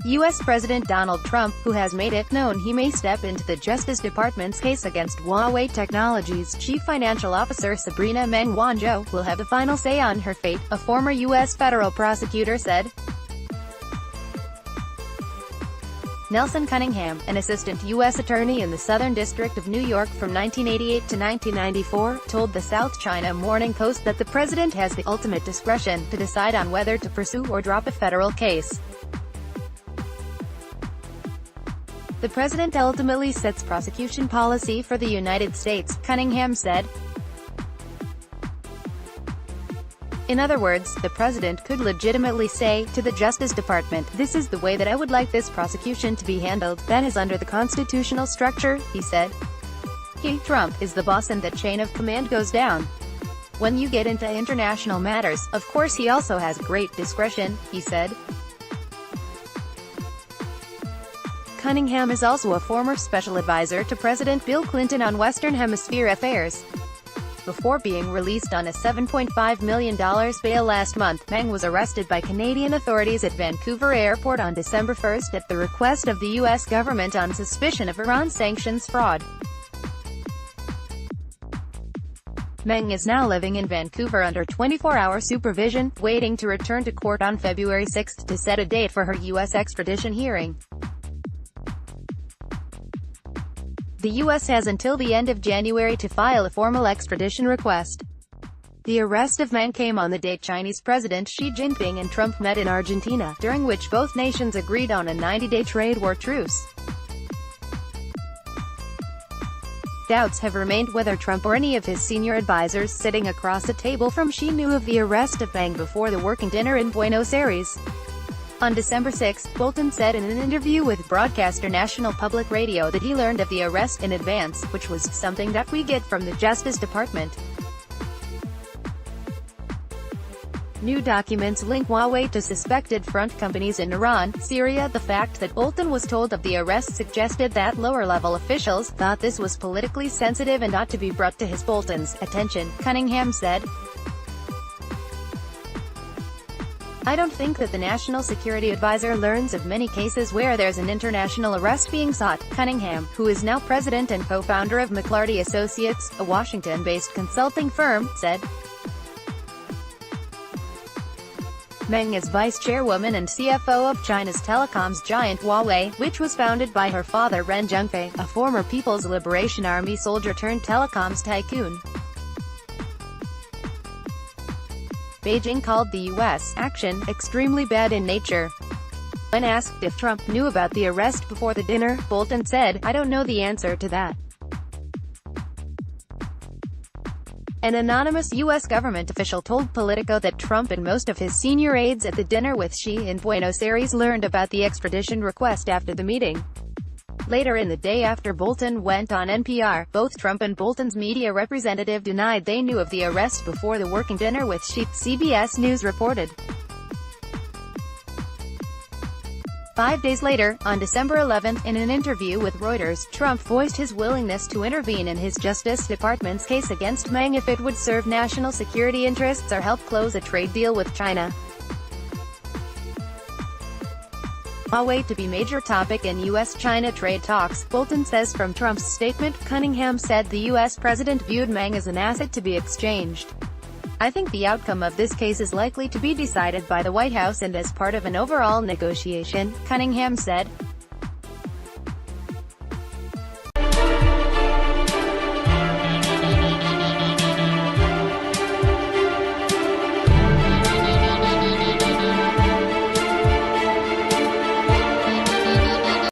U.S. President Donald Trump, who has made it known he may step into the Justice Department's case against Huawei Technologies' Chief Financial Officer Sabrina Meng Wanzhou, will have the final say on her fate, a former U.S. federal prosecutor said. Nelson Cunningham, an assistant U.S. attorney in the Southern District of New York from 1988 to 1994, told the South China Morning Post that the president has the ultimate discretion to decide on whether to pursue or drop a federal case. The president ultimately sets prosecution policy for the United States, Cunningham said. In other words, the president could legitimately say to the Justice Department, "This is the way that I would like this prosecution to be handled. That is under the constitutional structure," he said. Trump is the boss and that chain of command goes down. When you get into international matters, of course he also has great discretion, he said. Cunningham is also a former special advisor to President Bill Clinton on Western Hemisphere affairs. Before being released on a $7.5 million bail last month, Meng was arrested by Canadian authorities at Vancouver Airport on December 1 at the request of the U.S. government on suspicion of Iran sanctions fraud. Meng is now living in Vancouver under 24-hour supervision, waiting to return to court on February 6 to set a date for her U.S. extradition hearing. The U.S. has until the end of January to file a formal extradition request. The arrest of Meng came on the date Chinese President Xi Jinping and Trump met in Argentina, during which both nations agreed on a 90-day trade war truce. Doubts have remained whether Trump or any of his senior advisors sitting across a table from Xi knew of the arrest of Meng before the working dinner in Buenos Aires. On December 6, Bolton said in an interview with broadcaster National Public Radio that he learned of the arrest in advance, which was something that we get from the Justice Department. New documents link Huawei to suspected front companies in Iran, Syria. The fact that Bolton was told of the arrest suggested that lower-level officials thought this was politically sensitive and ought to be brought to his Bolton's attention, Cunningham said. "I don't think that the National Security Advisor learns of many cases where there's an international arrest being sought," Cunningham, who is now president and co-founder of McLarty Associates, a Washington-based consulting firm, said. Meng is vice chairwoman and CFO of China's telecoms giant Huawei, which was founded by her father Ren Zhengfei, a former People's Liberation Army soldier turned telecoms tycoon. Beijing called the U.S. action extremely bad in nature. When asked if Trump knew about the arrest before the dinner, Bolton said, "I don't know the answer to that." An anonymous U.S. government official told Politico that Trump and most of his senior aides at the dinner with Xi in Buenos Aires learned about the extradition request after the meeting. Later in the day, after Bolton went on NPR, both Trump and Bolton's media representative denied they knew of the arrest before the working dinner with Xi, CBS News reported. 5 days later, on December 11, in an interview with Reuters, Trump voiced his willingness to intervene in his Justice Department's case against Meng if it would serve national security interests or help close a trade deal with China. Huawei to be major topic in U.S.-China trade talks, Bolton says. From Trump's statement, Cunningham said the U.S. president viewed Meng as an asset to be exchanged. "I think the outcome of this case is likely to be decided by the White House and as part of an overall negotiation," Cunningham said.